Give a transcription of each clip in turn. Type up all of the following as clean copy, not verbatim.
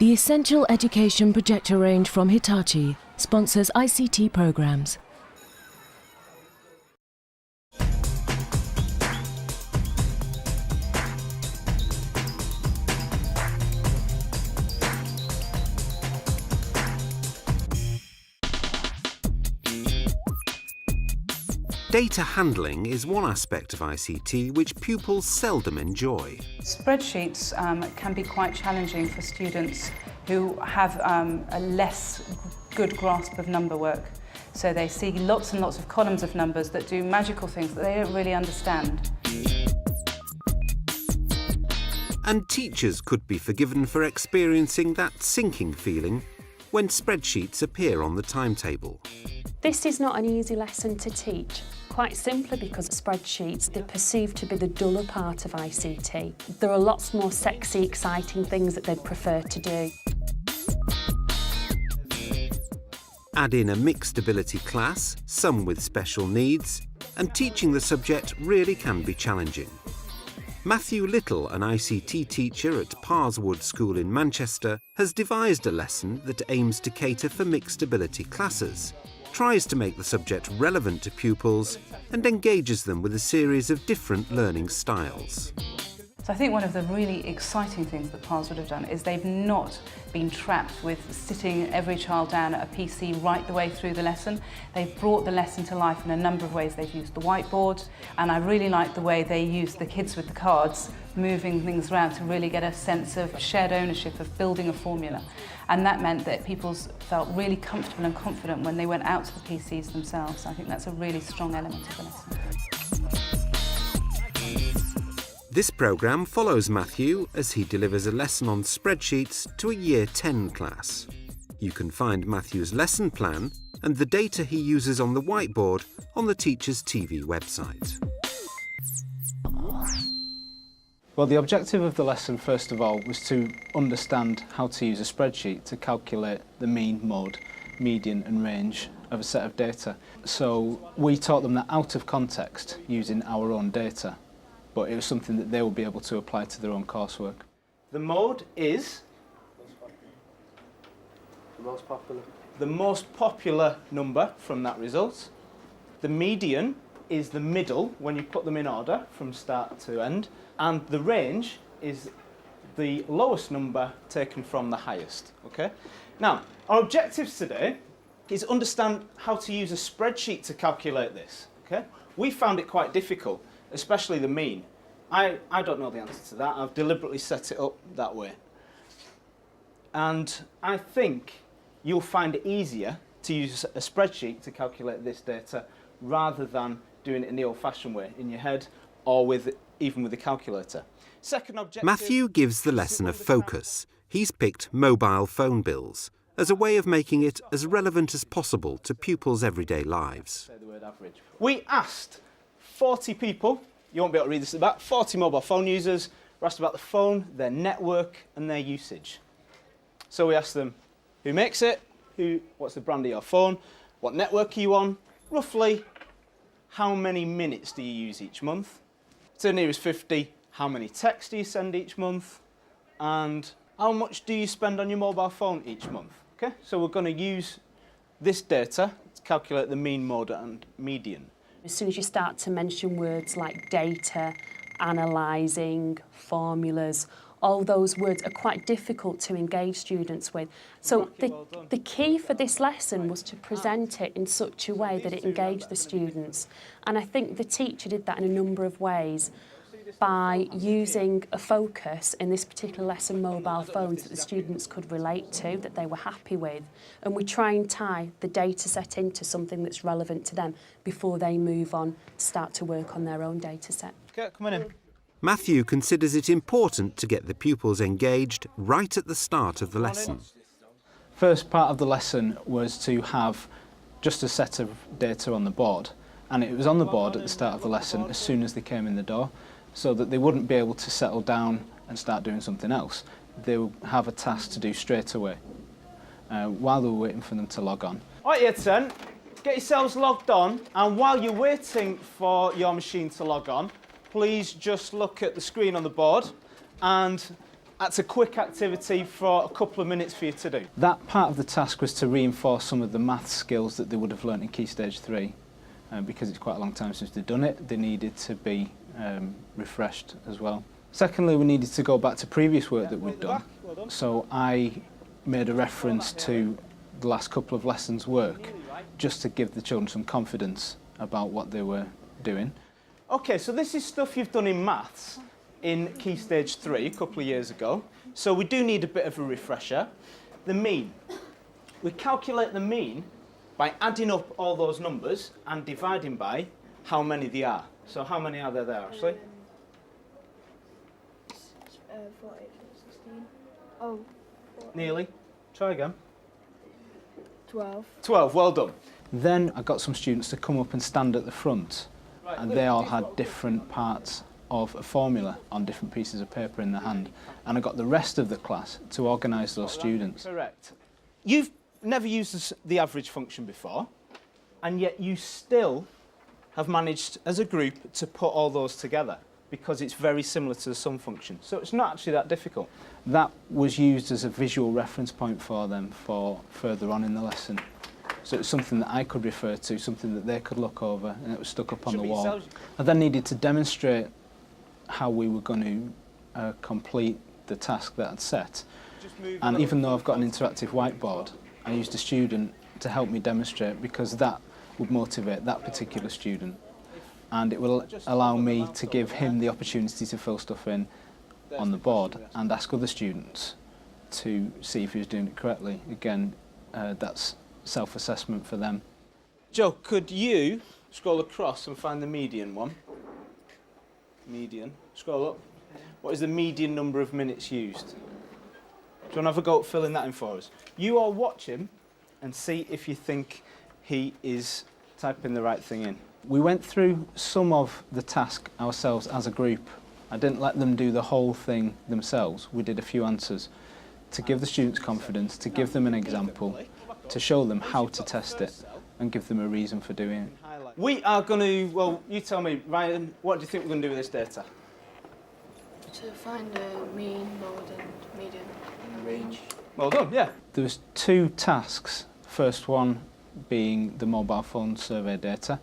The Essential Education projector range from Hitachi sponsors ICT programs. Data handling is one aspect of ICT which pupils seldom enjoy. Spreadsheets can be quite challenging for students who have a less good grasp of number work. So they see lots and lots of columns of numbers that do magical things that they don't really understand. And teachers could be forgiven for experiencing that sinking feeling when spreadsheets appear on the timetable. This is not an easy lesson to teach, quite simply because spreadsheets, they're perceived to be the duller part of ICT. There are lots more sexy, exciting things that they'd prefer to do. Add in a mixed ability class, some with special needs, and teaching the subject really can be challenging. Matthew Little, an ICT teacher at Parswood School in Manchester, has devised a lesson that aims to cater for mixed ability classes, tries to make the subject relevant to pupils, and engages them with a series of different learning styles. So I think one of the really exciting things that PARS would have done is they've not been trapped with sitting every child down at a PC right the way through the lesson. They've brought the lesson to life in a number of ways. They've used the whiteboard, and I really like the way they used the kids with the cards, moving things around to really get a sense of shared ownership of building a formula. And that meant that people felt really comfortable and confident when they went out to the PCs themselves. I think that's a really strong element of the lesson. This programme follows Matthew as he delivers a lesson on spreadsheets to a Year 10 class. You can find Matthew's lesson plan and the data he uses on the whiteboard on the Teachers TV website. Well, the objective of the lesson, first of all, was to understand how to use a spreadsheet to calculate the mean, mode, median and range of a set of data. So we taught them that out of context, using our own data, but it was something that they will be able to apply to their own coursework. The mode is the most popular number from that result. The median is the middle when you put them in order from start to end, and the range is the lowest number taken from the highest. Okay? Now, our objectives today is understand how to use a spreadsheet to calculate this. Okay? We found it quite difficult, especially the mean. I don't know the answer to that. I've deliberately set it up that way. And I think you'll find it easier to use a spreadsheet to calculate this data rather than doing it in the old-fashioned way, in your head, or even with a calculator. Second objective. Matthew gives the lesson a focus. He's picked mobile phone bills as a way of making it as relevant as possible to pupils' everyday lives. We asked 40 people, you won't be able to read this at the back, 40 mobile phone users, were asked about the phone, their network and their usage. So we asked them, who makes it? What's the brand of your phone? What network are you on? Roughly, how many minutes do you use each month? To the nearest 50, how many texts do you send each month? And how much do you spend on your mobile phone each month? Okay, so we're going to use this data to calculate the mean, mode and median. As soon as you start to mention words like data, analysing, formulas, all those words are quite difficult to engage students with. So the key for this lesson was to present it in such a way that it engaged the students. And I think the teacher did that in a number of ways by using a focus, in this particular lesson, mobile phones that the students could relate to, that they were happy with. And we try and tie the data set into something that's relevant to them before they move on to start to work on their own data set. Okay, come on in. Matthew considers it important to get the pupils engaged right at the start of the lesson. First part of the lesson was to have just a set of data on the board, and it was on the board at the start of the lesson as soon as they came in the door, so that they wouldn't be able to settle down and start doing something else. They would have a task to do straight away while they were waiting for them to log on. All right, Year 10, get yourselves logged on, and while you're waiting for your machine to log on, please just look at the screen on the board and That's a quick activity for a couple of minutes for you to do. That part of the task was to reinforce some of the maths skills that they would have learnt in Key Stage 3. Because it's quite a long time since they'd done it, they needed to be refreshed as well. Secondly, we needed to go back to previous work that we'd done. So I made a reference to the last couple of lessons' work, just to give the children some confidence about what they were doing. OK, so this is stuff you've done in maths in Key Stage 3 a couple of years ago. So we do need a bit of a refresher. The mean. We calculate the mean by adding up all those numbers and dividing by how many they are. So how many are there, Ashley? 4, 8, 16. Oh. 4, Nearly. Try again. 12. 12, well done. Then I got some students to come up and stand at the front, and they all had different parts of a formula on different pieces of paper in their hand. And I got the rest of the class to organise those students. Correct. You've never used the average function before, and yet you still have managed as a group to put all those together because it's very similar to the sum function. So it's not actually that difficult. That was used as a visual reference point for them for further on in the lesson. So it's something that I could refer to, something that they could look over, and it was stuck up on the wall. I then needed to demonstrate how we were going to complete the task that I'd set. And even though I've got an interactive whiteboard, I used a student to help me demonstrate because that would motivate that particular student. And it will allow me to give him the opportunity to fill stuff in on the board and ask other students to see if he was doing it correctly. Again, that's self-assessment for them. Joe, could you scroll across and find the median one? Median. Scroll up. What is the median number of minutes used? Do you want to have a go at filling that in for us? You all watch him and see if you think he is typing the right thing in. We went through some of the task ourselves as a group. I didn't let them do the whole thing themselves. We did a few answers to give the students confidence, to give them an example, to show them how to test it and give them a reason for doing it. We are going to, well, you tell me, Ryan, what do you think we're going to do with this data? To find the mean, mode and median and range. Well done, yeah. There was 2 tasks. First one being the mobile phone survey data.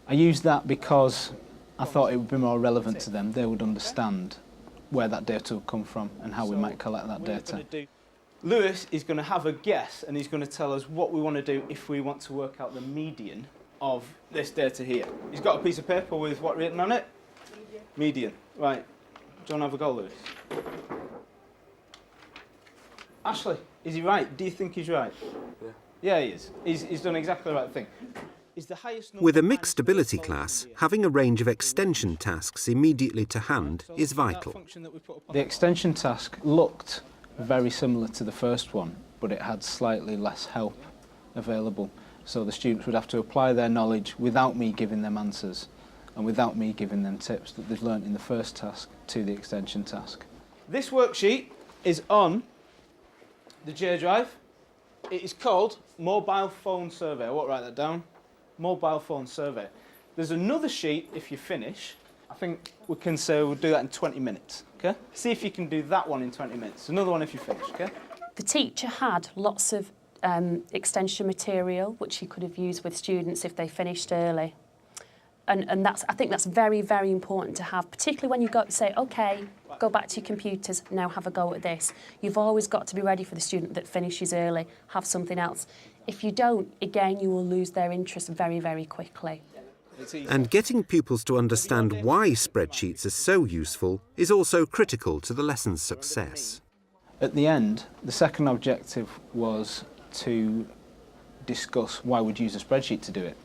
I used that because I thought it would be more relevant to them. They would understand where that data would come from and how we might collect that data. Lewis is going to have a guess and he's going to tell us what we want to do if we want to work out the median of this data here. He's got a piece of paper with what written on it? Median. Right. Do you want to have a go, Lewis? Ashley, is he right? Do you think he's right? Yeah. Yeah, he is. He's done exactly the right thing. With a mixed ability class, having a range of extension tasks immediately to hand is vital. The extension task looked very similar to the first one, but it had slightly less help available. So the students would have to apply their knowledge without me giving them answers and without me giving them tips that they've learnt in the first task to the extension task. This worksheet is on the J drive. It is called Mobile Phone Survey. I won't write that down. Mobile Phone Survey. There's another sheet if you finish. I think we can say we'll do that in 20 minutes, okay? See if you can do that one in 20 minutes. Another one if you finish, okay? The teacher had lots of extension material which he could have used with students if they finished early. And I think that's very, very important to have, particularly when you go say, OK, go back to your computers, now have a go at this. You've always got to be ready for the student that finishes early, have something else. If you don't, again, you will lose their interest very, very quickly. And getting pupils to understand why spreadsheets are so useful is also critical to the lesson's success. At the end, the second objective was to discuss why we'd use a spreadsheet to do it.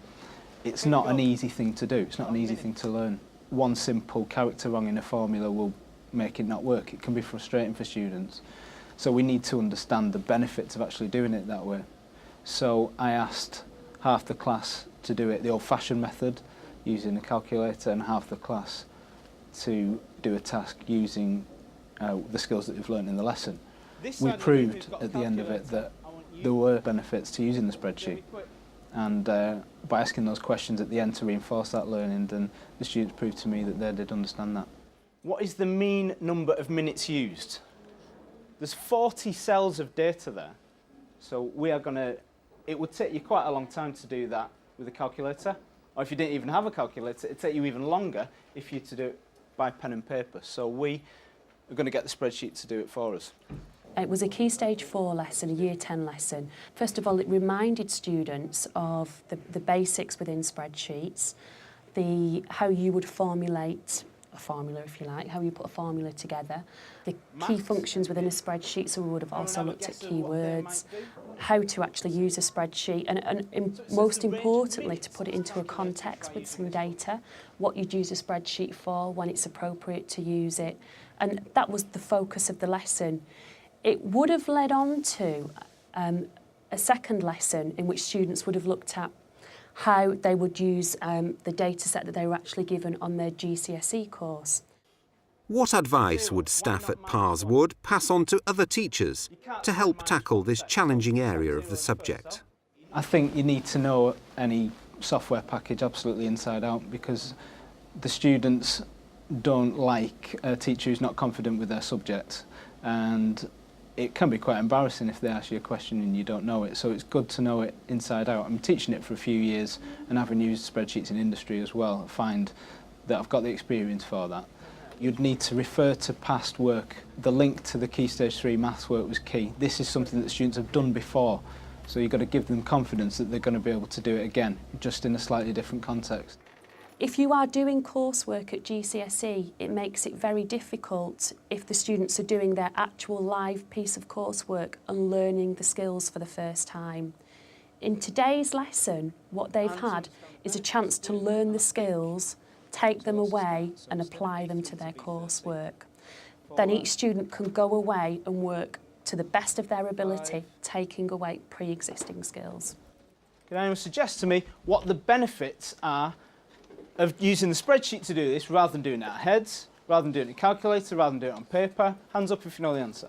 It's not an easy thing to do, it's not an easy thing to learn. One simple character wrong in a formula will make it not work. It can be frustrating for students. So we need to understand the benefits of actually doing it that way. So I asked half the class to do it the old-fashioned method, using a calculator, and half the class to do a task using the skills that we've learned in the lesson. We proved at the end of it that there were benefits to using the spreadsheet. And by asking those questions at the end to reinforce that learning, then the students proved to me that they did understand that. What is the mean number of minutes used? There's 40 cells of data there. So it would take you quite a long time to do that with a calculator. Or if you didn't even have a calculator, it'd take you even longer if you to do it by pen and paper. So we are going to get the spreadsheet to do it for us. It was a Key Stage 4 lesson, a Year 10 lesson. First of all, it reminded students of the basics within spreadsheets, how you would formulate a formula, if you like, how you put a formula together, the key functions within a spreadsheet, so we would have also looked at keywords, how to actually use a spreadsheet, and most importantly, to put it into a context with some data, what you'd use a spreadsheet for, when it's appropriate to use it, and that was the focus of the lesson. It would have led on to a second lesson in which students would have looked at how they would use the data set that they were actually given on their GCSE course. What advice would staff at Parswood pass on to other teachers to help tackle this challenging area of the subject? I think you need to know any software package absolutely inside out, because the students don't like a teacher who's not confident with their subject, and it can be quite embarrassing if they ask you a question and you don't know it, so it's good to know it inside out. I'm teaching it for a few years and having used spreadsheets in industry as well, I find that I've got the experience for that. You'd need to refer to past work. The link to the Key Stage 3 maths work was key. This is something that students have done before, so you've got to give them confidence that they're going to be able to do it again, just in a slightly different context. If you are doing coursework at GCSE, it makes it very difficult if the students are doing their actual live piece of coursework and learning the skills for the first time. In today's lesson, what they've had is a chance to learn the skills, take them away and apply them to their coursework. Then each student can go away and work to the best of their ability, taking away pre-existing skills. Can anyone suggest to me what the benefits are of using the spreadsheet to do this rather than doing it at heads, rather than doing it in a calculator, rather than doing it on paper? Hands up if you know the answer.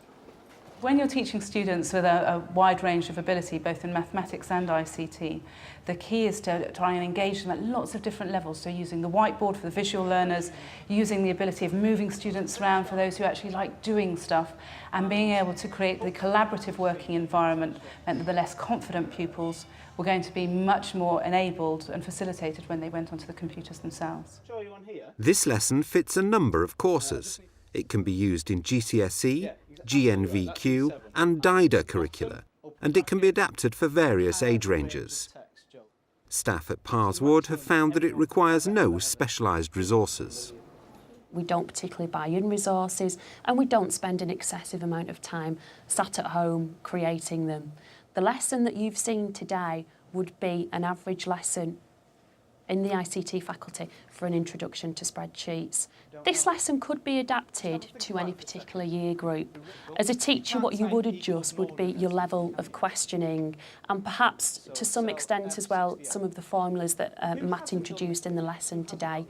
When you're teaching students with a wide range of ability, both in mathematics and ICT, the key is to try and engage them at lots of different levels. So using the whiteboard for the visual learners, using the ability of moving students around for those who actually like doing stuff, and being able to create the collaborative working environment meant that the less confident pupils were going to be much more enabled and facilitated when they went onto the computers themselves. This lesson fits a number of courses. It can be used in GCSE, GNVQ and DIDA curricula, and it can be adapted for various age ranges. Staff at Parswood have found that it requires no specialised resources. We don't particularly buy in resources, and we don't spend an excessive amount of time sat at home creating them. The lesson that you've seen today would be an average lesson in the ICT faculty for an introduction to spreadsheets. This lesson could be adapted to any particular year group. As a teacher, what you would adjust would be your level of questioning, and perhaps to some extent as well some of the formulas that Matt introduced in the lesson today.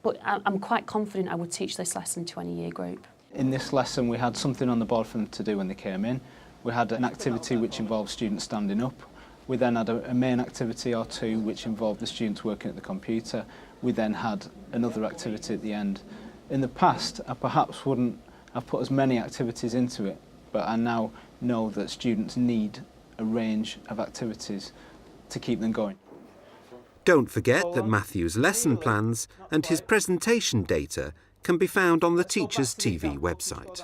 But I'm quite confident I would teach this lesson to any year group. In this lesson we had something on the board for them to do when they came in. We had an activity which involved students standing up. We then had a main activity or two which involved the students working at the computer. We then had another activity at the end. In the past, I perhaps wouldn't have put as many activities into it, but I now know that students need a range of activities to keep them going. Don't forget that Matthew's lesson plans and his presentation data can be found on the Teachers TV website.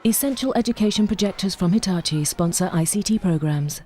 Essential education projectors from Hitachi sponsor ICT programs.